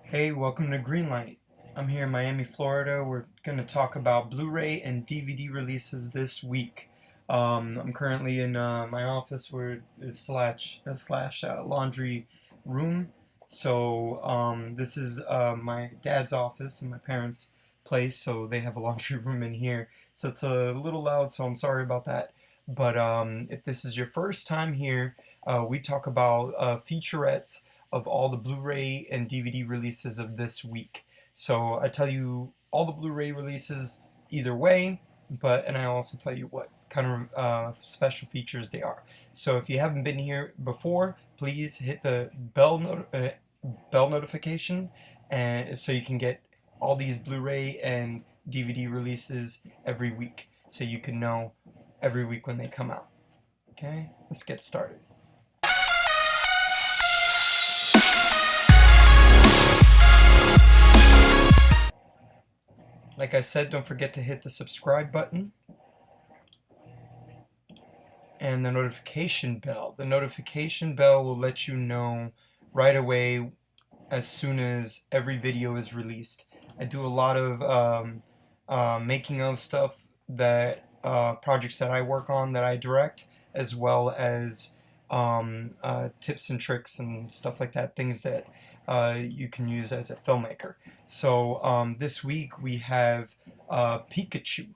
Hey, welcome to Greenlight. I'm here in Miami, Florida. We're going to talk about Blu-ray and DVD releases this week. I'm currently in my office where slash laundry room. This is my dad's office and my parents' place, so they have a laundry room in here. So it's a little loud, so I'm sorry about that. But if this is your first time here, we talk about featurettes of all the Blu-ray and DVD releases of this week. So I tell you all the Blu-ray releases either way, and I also tell you what kind of special features they are. So if you haven't been here before, please hit the bell notification, and so you can get all these Blu-ray and DVD releases every week, so you can know every week when they come out. Okay, let's get started. Like I said, don't forget to hit the subscribe button and the notification bell. The notification bell will let you know right away as soon as every video is released. I do a lot of making of stuff that projects that I work on that I direct, as well as tips and tricks and stuff like that, things that you can use as a filmmaker. So this week we have Pikachu.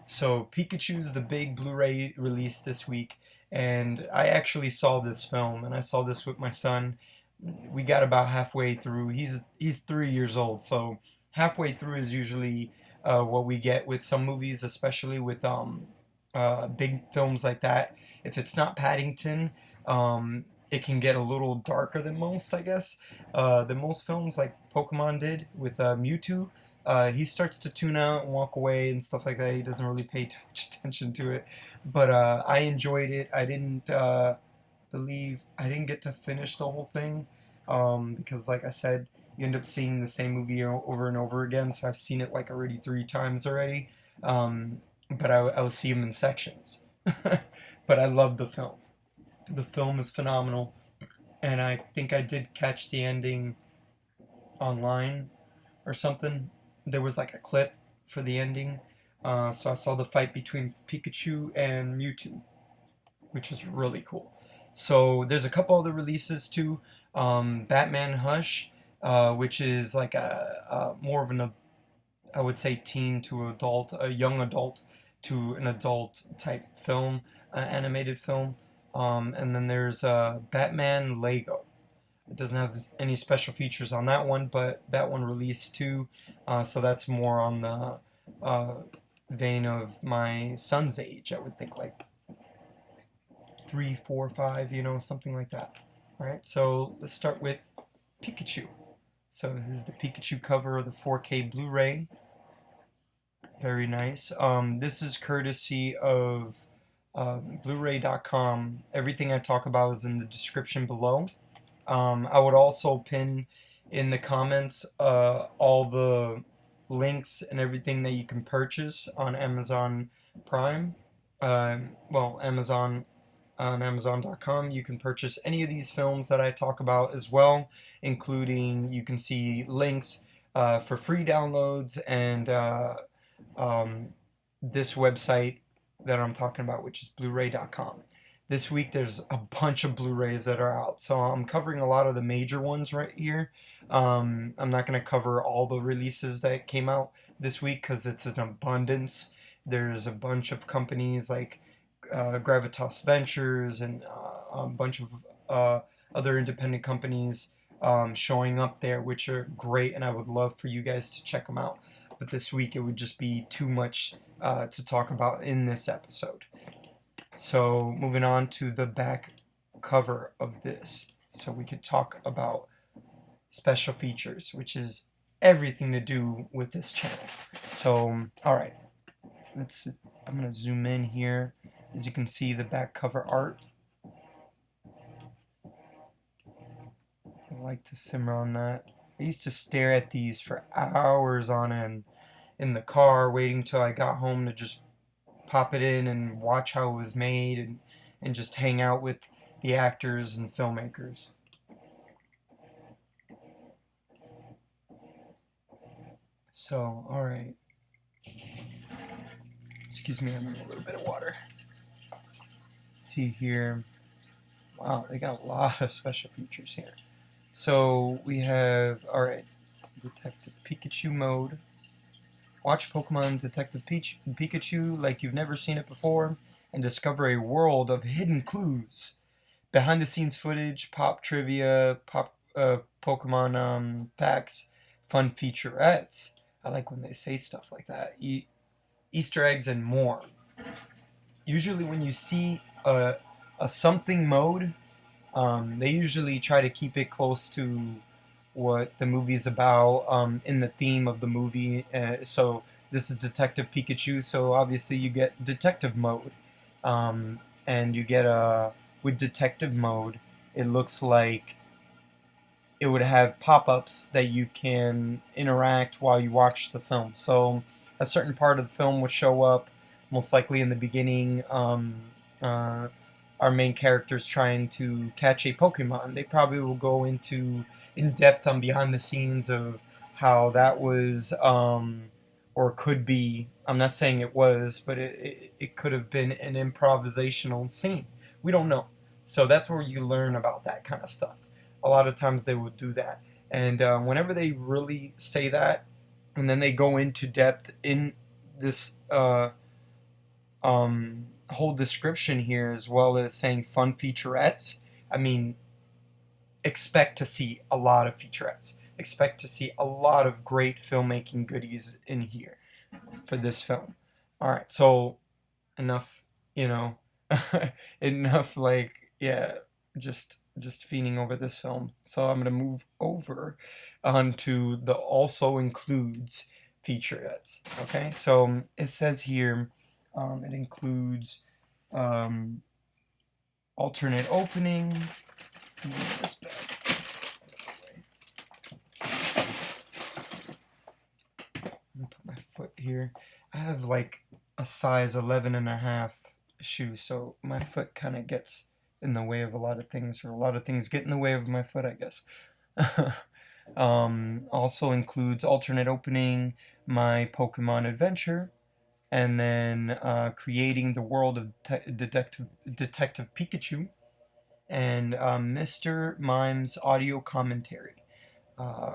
So Pikachu's the big Blu-ray release this week, and I actually saw this film, and I saw this with my son. We got about halfway through. He's 3 years old, so halfway through is usually what we get with some movies, especially with big films like that. If it's not Paddington, it can get a little darker than most, I guess. Than most films, like Pokemon did with Mewtwo. He starts to tune out and walk away and stuff like that. He doesn't really pay too much attention to it. But I enjoyed it. I didn't get to finish the whole thing because, like I said, you end up seeing the same movie over and over again. So I've seen it like already 3 times already. But I will see them in sections. But I love the film. The film is phenomenal, and I think I did catch the ending online or something. There was like a clip for the ending, so I saw the fight between Pikachu and Mewtwo, which was really cool. So there's a couple other releases too. Batman Hush, which is like a more of an, I would say, teen to adult, a young adult to an adult type film, animated film. And then there's Batman Lego. It doesn't have any special features on that one, but that one released too. So that's more on the vein of my son's age. I would think like 3, 4, 5, something like that. All right, so let's start with Pikachu. So this is the Pikachu cover of the 4K Blu-ray. Very nice. This is courtesy of Bluray.com. Everything I talk about is in the description below. I would also pin in the comments all the links and everything that you can purchase on Amazon Prime. Amazon on amzn.to. You can purchase any of these films that I talk about as well, including you can see links for free downloads and this website that I'm talking about, which is Bluray.com. This week there's a bunch of Blu-rays that are out, so I'm covering a lot of the major ones right here. I'm not going to cover all the releases that came out this week because it's an abundance. There's a bunch of companies like Gravitas Ventures and a bunch of other independent companies showing up there, which are great, and I would love for you guys to check them out. But this week it would just be too much to talk about in this episode. So moving on to the back cover of this, so we could talk about special features, which is everything to do with this channel. So all right, I'm gonna zoom in here. As you can see, the back cover art. I like to simmer on that. I used to stare at these for hours on end in the car, waiting till I got home to just pop it in and watch how it was made and just hang out with the actors and filmmakers. So, alright. Excuse me, I'm in a little bit of water. See here. Wow, they got a lot of special features here. So, we have, alright, Detective Pikachu mode. Watch Pokemon Detective Pikachu like you've never seen it before, and discover a world of hidden clues. Behind the scenes footage, pop trivia, Pokemon facts, fun featurettes. I like when they say stuff like that. Easter eggs and more. Usually, when you see a something mode, they usually try to keep it close to what the movie's about, in the theme of the movie. So this is Detective Pikachu, so obviously you get detective mode. And you get with detective mode, it looks like it would have pop-ups that you can interact while you watch the film. So a certain part of the film will show up, most likely in the beginning. Uh, our main characters trying to catch a Pokemon. They probably will go into in depth on behind the scenes of how that was, or could be. I'm not saying it was, but it could have been an improvisational scene. We don't know. So that's where you learn about that kind of stuff. A lot of times they will do that. And whenever they really say that, and then they go into depth in this whole description here, as well as saying fun featurettes, I mean, expect to see a lot of featurettes. Expect to see a lot of great filmmaking goodies in here for this film. All right, so enough, you know, enough like yeah, just fiending over this film. So I'm gonna move over onto the also includes featurettes. Okay, so it says here, it includes um, alternate opening. Move this back. Put my foot here. I have like a size 11 and a half shoe, so my foot kind of gets in the way of a lot of things, or a lot of things get in the way of my foot, I guess. Also includes alternate opening, my Pokemon adventure, and then creating the world of Detective Pikachu, and Mr. Mime's audio commentary. Uh,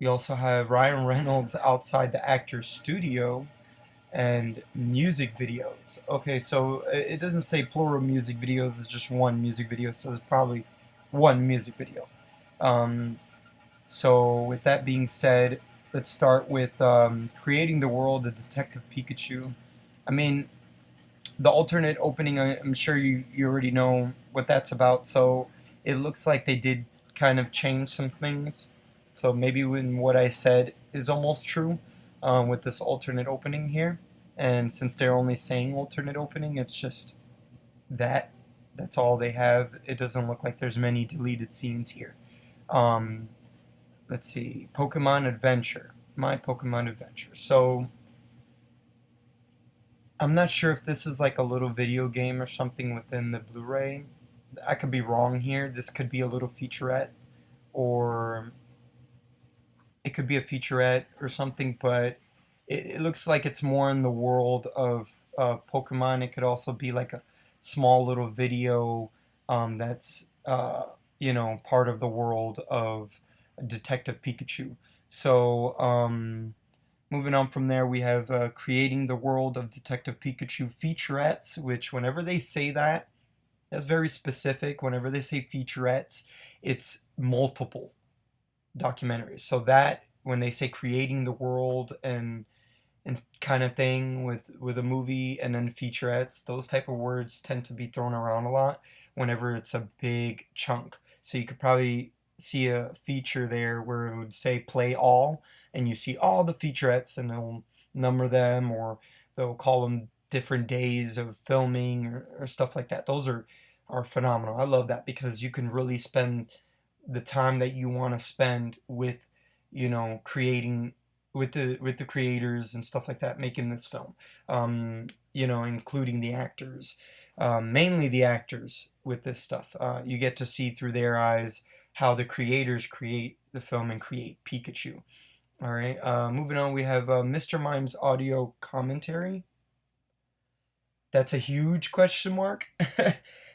we also have Ryan Reynolds outside the actor's studio and music videos. Okay, so it doesn't say plural music videos, it's just one music video, so it's probably one music video. Um, so, with that being said, let's start with creating the world of Detective Pikachu. I mean, the alternate opening, I'm sure you already know what that's about, so it looks like they did kind of change some things. So maybe when what I said is almost true, with this alternate opening here. And since they're only saying alternate opening, it's just that. That's all they have. It doesn't look like there's many deleted scenes here. Um, let's see. Pokemon Adventure. My Pokemon Adventure. So I'm not sure if this is like a little video game or something within the Blu-ray. I could be wrong here. This could be a little featurette, or it could be a featurette or something, but it looks like it's more in the world of Pokemon. It could also be like a small little video that's part of the world of Detective Pikachu. So moving on from there, we have creating the world of Detective Pikachu featurettes, which whenever they say that, that's very specific. Whenever they say featurettes, it's multiple documentaries. So that when they say creating the world and kind of thing with a movie and then featurettes, those type of words tend to be thrown around a lot whenever it's a big chunk. So you could probably see a feature there where it would say play all, and you see all the featurettes, and they'll number them, or they'll call them different days of filming, or stuff like that. Those are phenomenal. I love that because you can really spend the time that you want to spend with, creating with the creators and stuff like that making this film. Including the actors, mainly the actors with this stuff. You get to see through their eyes how the creators create the film and create Pikachu. All right. Moving on, we have Mr. Mime's audio commentary. That's a huge question mark.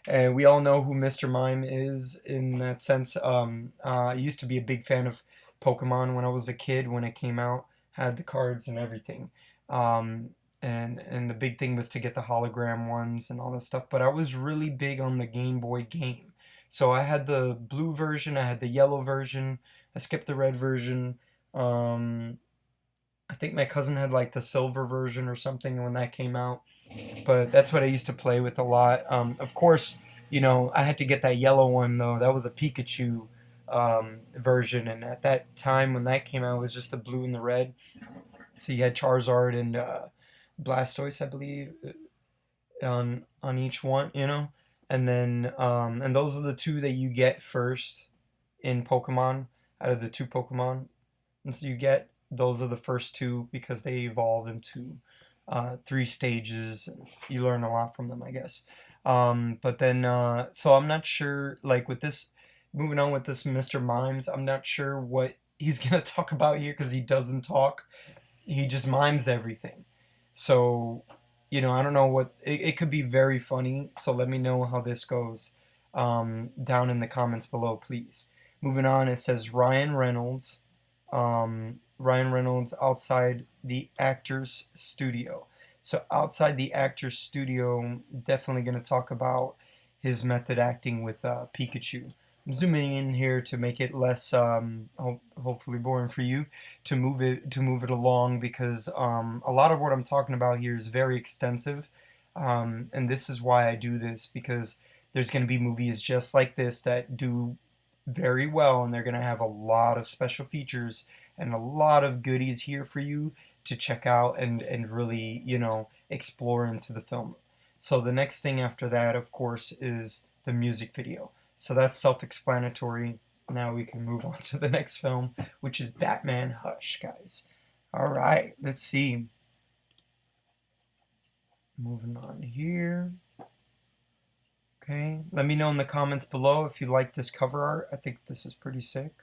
And we all know who Mr. Mime is in that sense. I used to be a big fan of Pokemon when I was a kid when it came out, had the cards and everything. Um, and the big thing was to get the hologram ones and all that stuff. But I was really big on the Game Boy game. So I had the blue version, I had the yellow version, I skipped the red version. Um, I think my cousin had like the silver version or something when that came out, but that's what I used to play with a lot. Of course, I had to get that yellow one though. That was a Pikachu version, and at that time when that came out, it was just the blue and the red. So you had Charizard and Blastoise, I believe, on each one, and then and those are the two that you get first in Pokemon out of the two Pokemon, and so you get those are the first two because they evolve into three stages. You learn a lot from them, I guess. But then, so I'm not sure, like with this, moving on with this Mr. Mimes, I'm not sure what he's gonna talk about here because he doesn't talk. He just mimes everything. So, I don't know it could be very funny. So let me know how this goes down in the comments below, please. Moving on, it says Ryan Reynolds outside the actor's studio. So outside the actor's studio, definitely going to talk about his method acting with Pikachu. I'm zooming in here to make it less, hopefully boring for you, to move it along because a lot of what I'm talking about here is very extensive, and this is why I do this because there's going to be movies just like this that do very well, and they're going to have a lot of special features and a lot of goodies here for you to check out and really, explore into the film. So the next thing after that, of course, is the music video. So that's self-explanatory. Now we can move on to the next film, which is Batman Hush, guys. All right, let's see. Moving on here. Okay, let me know in the comments below if you like this cover art. I think this is pretty sick.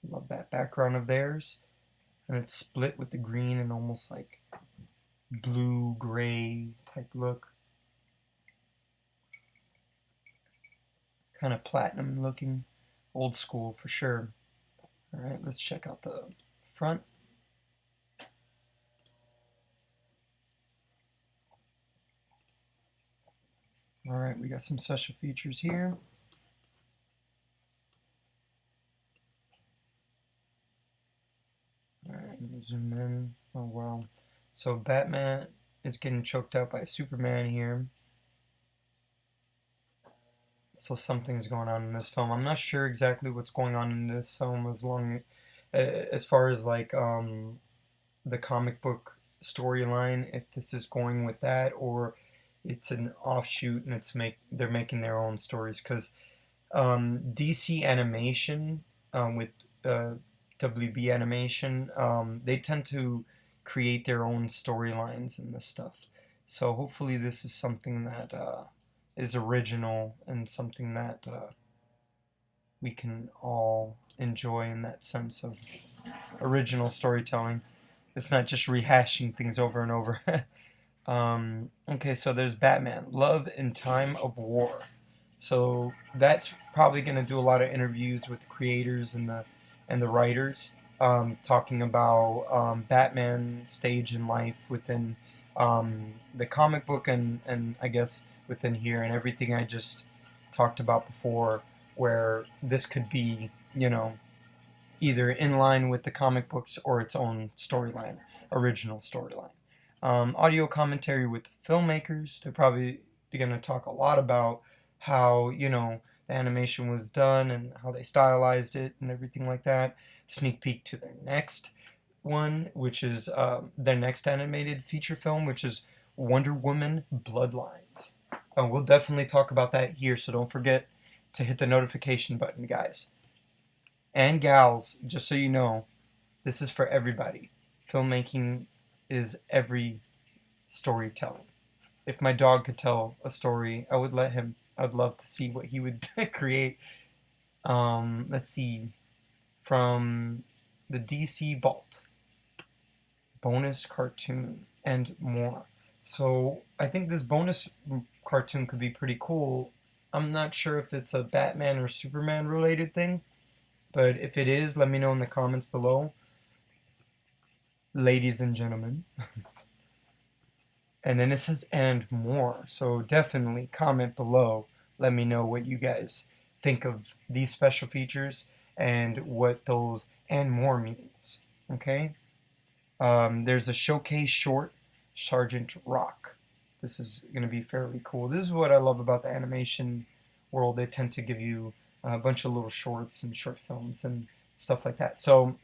Love that background of theirs. And it's split with the green and almost like blue gray type look. Kind of platinum looking, old school for sure. All right, let's check out the front. All right, we got some special features here. All right, let me zoom in. Oh wow. So Batman is getting choked out by Superman here. So something's going on in this film. I'm not sure exactly what's going on in this film as far as like the comic book storyline, if this is going with that or it's an offshoot and they're making their own stories because DC Animation with WB Animation, they tend to create their own storylines and this stuff. So hopefully this is something that is original and something that we can all enjoy in that sense of original storytelling. It's not just rehashing things over and over. Okay, so there's Batman, Love in Time of War. So that's probably going to do a lot of interviews with the creators and the writers, talking about Batman's stage in life within the comic book and I guess within here and everything I just talked about before, where this could be, either in line with the comic books or its own storyline, original storyline. Audio commentary with the filmmakers. They're probably going to talk a lot about how, the animation was done and how they stylized it and everything like that. Sneak peek to their next one, which is their next animated feature film, which is Wonder Woman Bloodlines. We'll definitely talk about that here, so don't forget to hit the notification button, guys. And gals, just so you know, this is for everybody. Filmmaking is every storytelling. If my dog could tell a story, I would let him. I'd love to see what he would create. Let's see. From the DC Vault, bonus cartoon, and more. So I think this bonus cartoon could be pretty cool. I'm not sure if it's a Batman or Superman related thing, but if it is, let me know in the comments below, ladies and gentlemen. And then it says and more. So definitely comment below. Let me know what you guys think of these special features and what those and more means. Okay? There's a showcase short, Sergeant Rock. This is going to be fairly cool. This is what I love about the animation world. They tend to give you a bunch of little shorts and short films and stuff like that. So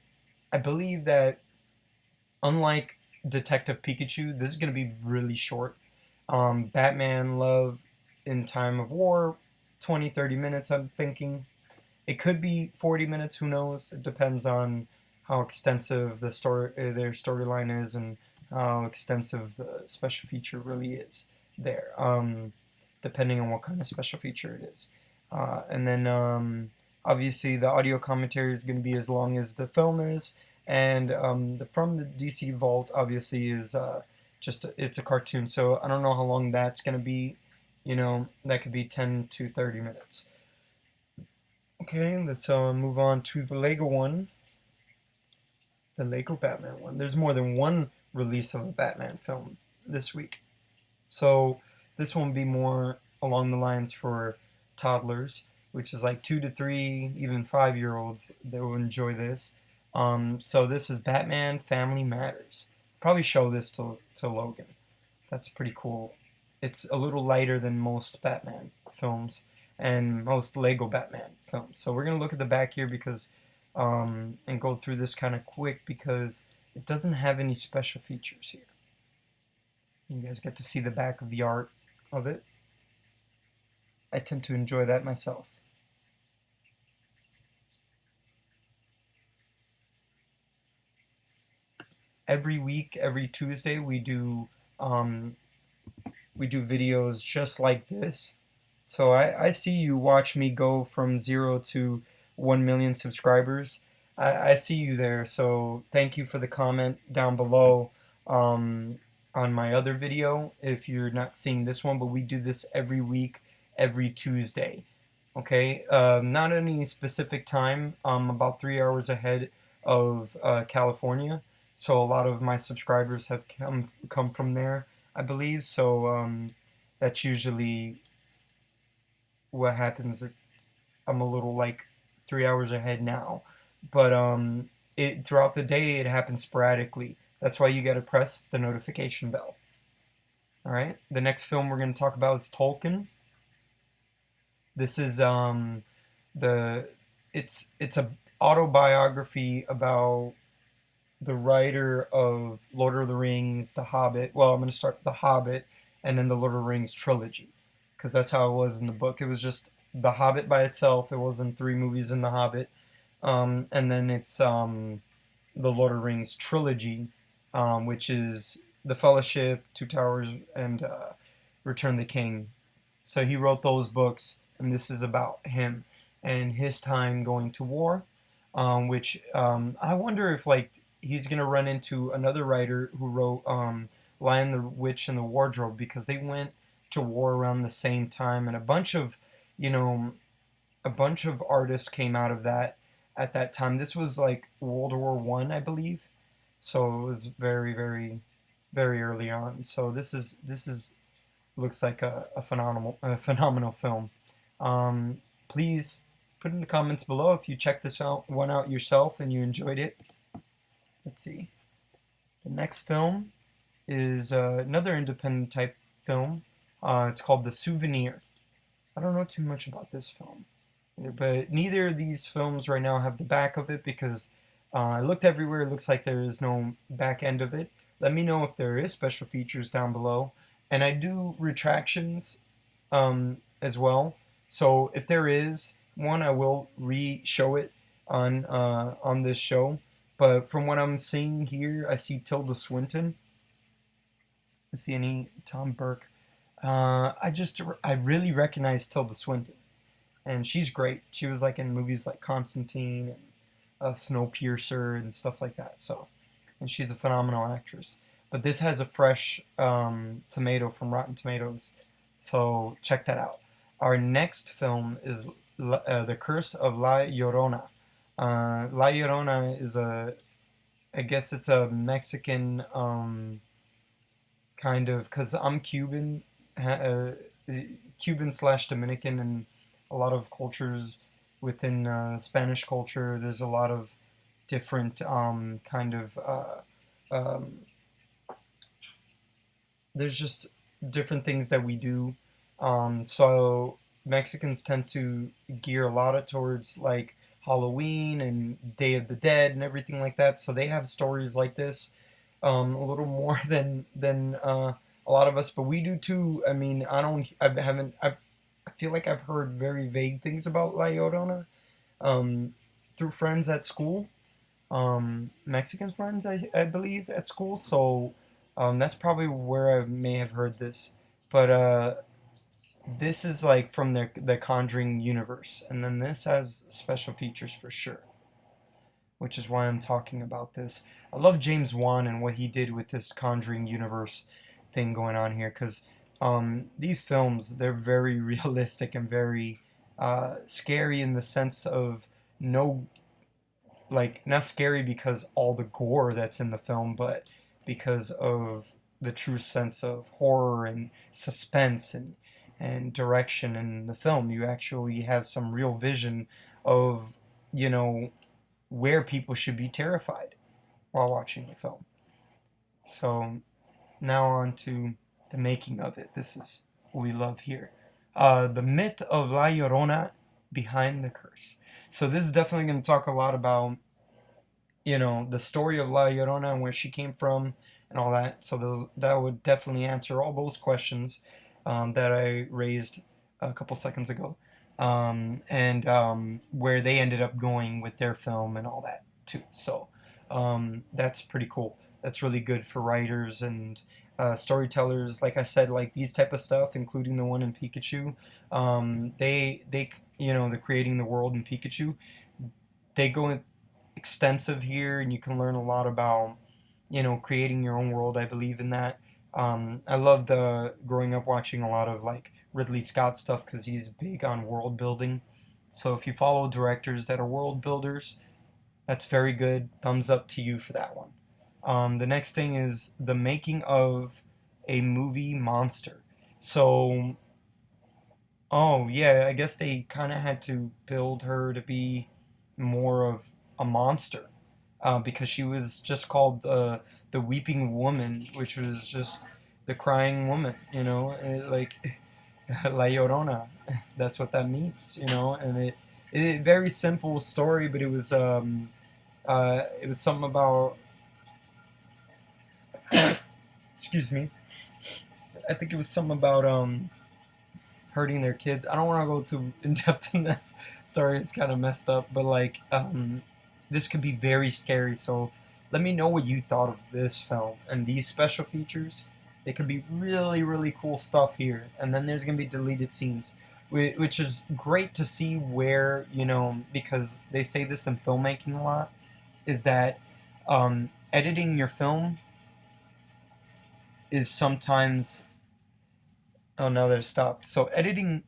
I believe that unlike Detective Pikachu, this is going to be really short. Batman Love in Time of War, 20-30 minutes, I'm thinking. It could be 40 minutes, who knows? It depends on how extensive the story, their storyline is, and how extensive the special feature really is there, depending on what kind of special feature it is. And then obviously the audio commentary is going to be as long as the film is, and from the DC Vault obviously is it's a cartoon, so I don't know how long that's going to be. That could be 10 to 30 minutes. Okay, let's move on to the Lego one. The Lego Batman one. There's more than one release of a Batman film this week. So this one will be more along the lines for toddlers, which is like 2 to 3, even 5-year-olds that will enjoy this. So this is Batman Family Matters. Probably show this to Logan. That's pretty cool. It's a little lighter than most Batman films and most Lego Batman films. So we're going to look at the back here because and go through this kind of quick because it doesn't have any special features here. You guys get to see the back of the art of it. I tend to enjoy that myself. Every week, every Tuesday, we do videos just like this. So I see you watch me go from 0 to 1 million subscribers. I see you there, so thank you for the comment down below on my other video if you're not seeing this one, but we do this every week, every Tuesday. Okay, not any specific time, about 3 hours ahead of California, so a lot of my subscribers have come from there, I believe, so that's usually what happens. I'm a little like 3 hours ahead now, but it throughout the day it happens sporadically. That's why you got to press the notification bell. All right. The next film we're going to talk about is Tolkien. This is it's a autobiography about the writer of Lord of the Rings, The Hobbit. Well, I'm going to start with The Hobbit and then the Lord of the Rings trilogy, because that's how it was in the book. It was just The Hobbit by itself. It wasn't 3 movies in The Hobbit. And then it's the Lord of the Rings trilogy, which is The Fellowship, Two Towers, and Return of the King. So he wrote those books, and this is about him and his time going to war, which I wonder if like he's going to run into another writer who wrote Lion the Witch and the Wardrobe, because they went to war around the same time, and a bunch of artists came out of that at that time. This was like World War I, I believe, so it was very, very, very early on. So this is looks like a phenomenal film. Please put in the comments below if you checked this one out yourself and you enjoyed it. Let's see. The next film is another independent type film. It's called The Souvenir. I don't know too much about this film, but neither of these films right now have the back of it because I looked everywhere. It looks like there is no back end of it. Let me know if there is special features down below. And I do retractions as well. So if there is one, I will re-show it on this show. But from what I'm seeing here, I see Tilda Swinton. I see any Tom Burke. I really recognize Tilda Swinton, and she's great. She was like in movies like Constantine Snowpiercer and stuff like that. So, and she's a phenomenal actress. But this has a fresh tomato from Rotten Tomatoes, so check that out. Our next film is The Curse of La Llorona. La Llorona is I guess it's a Mexican kind of, because I'm Cuban, Cuban slash Dominican, and a lot of cultures within Spanish culture. There's a lot of different kind of um, there's just different things that we do. So Mexicans tend to gear a lot of towards like Halloween and Day of the Dead and everything like that. So they have stories like this, a little more than a lot of us, but we do too. I mean, I haven't, I feel like I've heard very vague things about La Llorona um, through friends at school, Mexican friends, I believe, at school. So that's probably where I may have heard this. But this is like from the Conjuring universe, and then this has special features for sure, which is why I'm talking about this. I love James Wan and what he did with this Conjuring universe thing going on here, because these films, they're very realistic and very scary in the sense of no, like, not scary because all the gore that's in the film, but because of the true sense of horror and suspense and direction in the film. You actually have some real vision of, you know, where people should be terrified while watching the film. So now on to the making of it. This is what we love here. The myth of La Llorona behind the curse. So this is definitely going to talk a lot about, you know, the story of La Llorona and where she came from and all that. So that would definitely answer all those questions that I raised a couple seconds ago, and where they ended up going with their film and all that too. So that's pretty cool. That's really good for writers and storytellers. Like I said, like these type of stuff, including the one in Pikachu. They you know, the creating the world in Pikachu. They go in extensive here, and you can learn a lot about, you know, creating your own world. I believe in that. I loved growing up watching a lot of like Ridley Scott stuff because he's big on world building. So if you follow directors that are world builders, that's very good. Thumbs up to you for that one. The next thing is the making of a movie monster. So, oh yeah, I guess they kind of had to build her to be more of a monster, because she was just called the weeping woman, which was just the crying woman, you know, like La Llorona. That's what that means, you know, and it very simple story, but it was something about, excuse me, I think it was something about hurting their kids. I don't want to go too in depth in this story. It's kind of messed up, but like this could be very scary. So let me know what you thought of this film and these special features. It could be really, really cool stuff here. And then there's gonna be deleted scenes, which is great to see. Where, you know, because they say this in filmmaking a lot, is that editing your film is sometimes, oh no, they're stopped. So editing,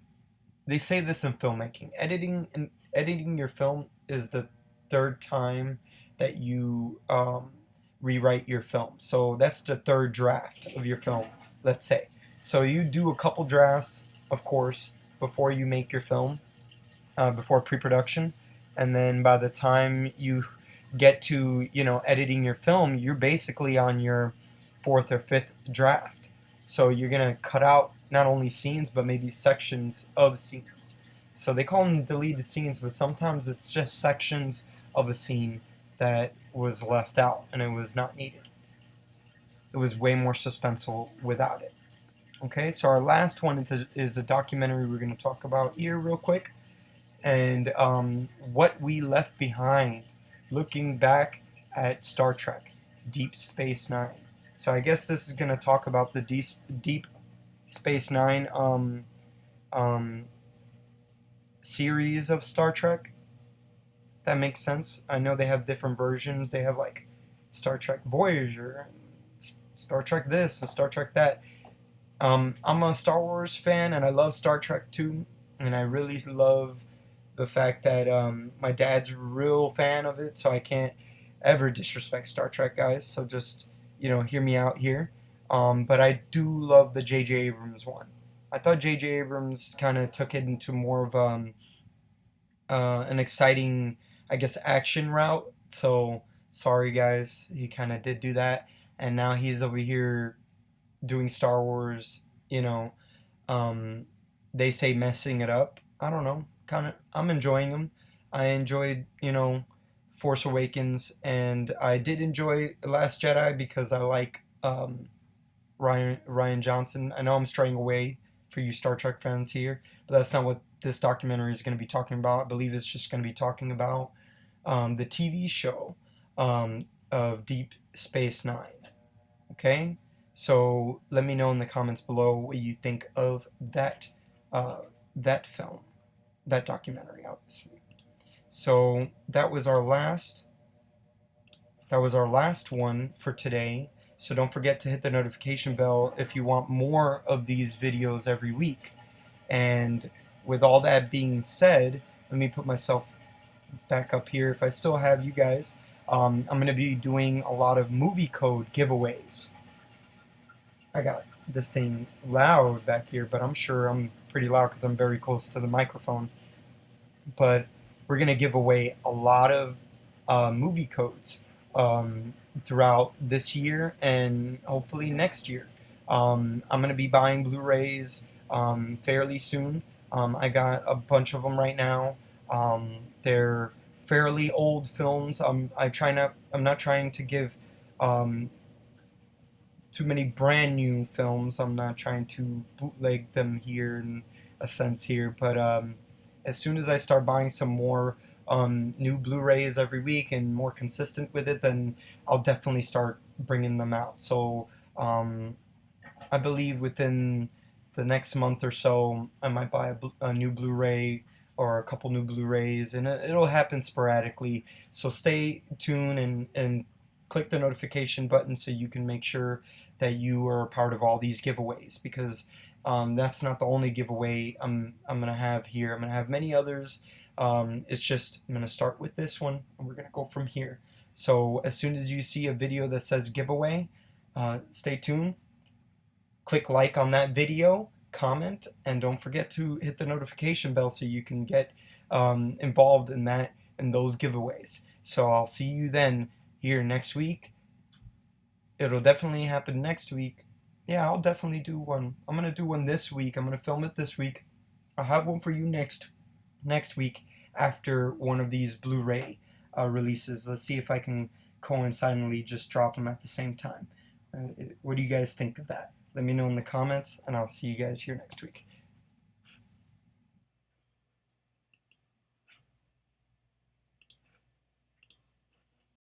they say this in filmmaking. Editing your film is the third time that you rewrite your film. So that's the third draft of your film, let's say. So you do a couple drafts, of course, before you make your film, before pre-production, and then by the time you get to, you know, editing your film, you're basically on your fourth or fifth draft. So you're gonna cut out not only scenes but maybe sections of scenes. So they call them deleted scenes, but sometimes it's just sections of a scene that was left out and it was not needed. It was way more suspenseful without it. Okay, so our last one is a documentary we're going to talk about here real quick, and what we left behind, looking back at Star Trek, Deep Space Nine. So I guess this is going to talk about the Deep Space Nine um, series of Star Trek that makes sense. I know they have different versions. They have like Star Trek Voyager, and Star Trek this, and Star Trek that. I'm a Star Wars fan, and I love Star Trek too. And I really love the fact that my dad's a real fan of it, so I can't ever disrespect Star Trek, guys. So just hear me out here. But I do love the J.J. Abrams one. I thought J.J. Abrams kind of took it into more of an exciting, I guess, action route. So sorry, guys, he kind of did do that, and now he's over here doing Star Wars. Um, they say messing it up. I don't know. Kind of, I'm enjoying them. I enjoyed, Force Awakens, and I did enjoy Last Jedi because I like Ryan Johnson. I know I'm straying away for you Star Trek fans here, but that's not what this documentary is going to be talking about. I believe it's just going to be talking about the TV show of Deep Space Nine. Okay, so let me know in the comments below what you think of uh, that film, that documentary, obviously. So that was our last one for today. So don't forget to hit the notification bell if you want more of these videos every week. And with all that being said, let me put myself back up here. If I still have you guys, I'm going to be doing a lot of movie code giveaways. I got this thing loud back here, but I'm sure I'm pretty loud because I'm very close to the microphone. But we're going to give away a lot of movie codes throughout this year and hopefully next year. I'm going to be buying Blu-rays fairly soon. I got a bunch of them right now. They're fairly old films. I'm not trying to give too many brand new films. I'm not trying to bootleg them here in a sense here, but as soon as I start buying some more new Blu-rays every week and more consistent with it, then I'll definitely start bringing them out. So I believe within the next month or so, I might buy a new Blu-ray or a couple new Blu-rays, and it'll happen sporadically. So stay tuned and click the notification button so you can make sure that you are a part of all these giveaways, because that's not the only giveaway I'm gonna have here. I'm gonna have many others. It's just I'm gonna start with this one, and we're gonna go from here. So as soon as you see a video that says giveaway, stay tuned. Click like on that video, comment, and don't forget to hit the notification bell so you can get involved in those giveaways. So I'll see you then here next week. It'll definitely happen next week. Yeah, I'll definitely do one. I'm gonna do one this week. I'm gonna film it this week. I'll have one for you next week after one of these Blu-ray releases. Let's see if I can coincidentally just drop them at the same time. What do you guys think of that? Let me know in the comments, and I'll see you guys here next week.